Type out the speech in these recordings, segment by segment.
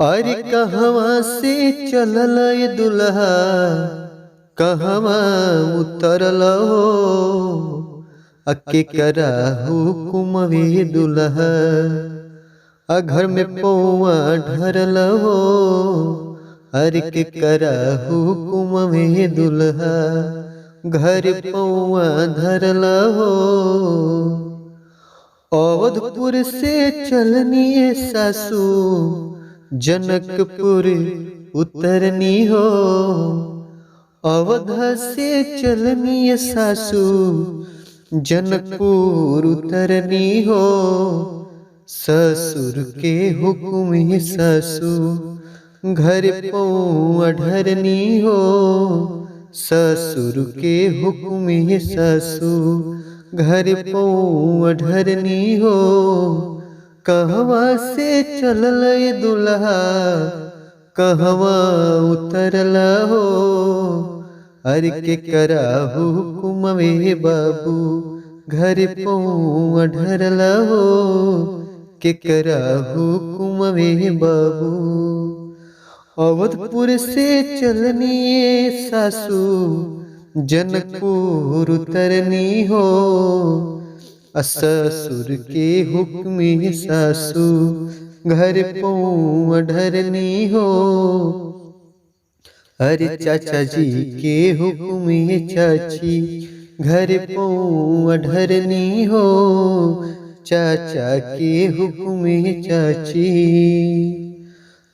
अरे कहवा से चलल ये दुल्हा, कहवा उतरल हो। अके करा हुकुमवे दुल्हा, घर में पौआ ढरल हो। अरे के करा हुकुमवे दुल्हा, घर पौआ धरल हो। अवधपुर से चलनी सासू, जनकपुर उतरनी हो। अवध से चलनी सासू, जनकपुर उतरनी हो। ससुर के हुक्म सासू, घर पौआ ढरनी हो। ससुर के हुक्म सासू, घर पौआ ढरनी हो। कहवा से चलल ये दुल्हा, कहवा उतरल हो। अरे के करा हुकुमवे बाबू, घर पौआ ढरल हो। के करा हुकुमवे बाबू। अवधपुर से चलनी सासू, जनकपुर उतरनी हो। ससुर के हुक्म सासू, घर पौआ ढरनी हो। अरे चाचा जी के हुक्म चाची, घर पौआ ढरनी हो। चाचा के हुक्म चाची।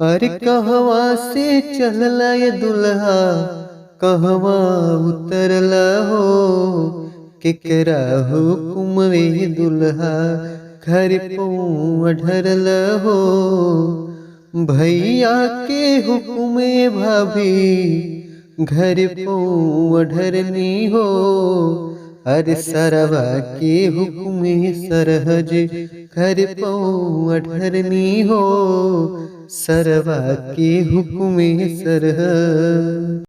अरे कहवा से चलल ये दुल्हा, कहवा उतरल हो। केकरा हुकुमवे दुल्हा, घर पौआ ढरल हो। भैया के हुक्मे भाभी, घर पौआ ढरनी हो। अरे सरवा के हुक्मे सरहज, घर पौआ ढरनी हो। सरवा के हुक्मे सरहज।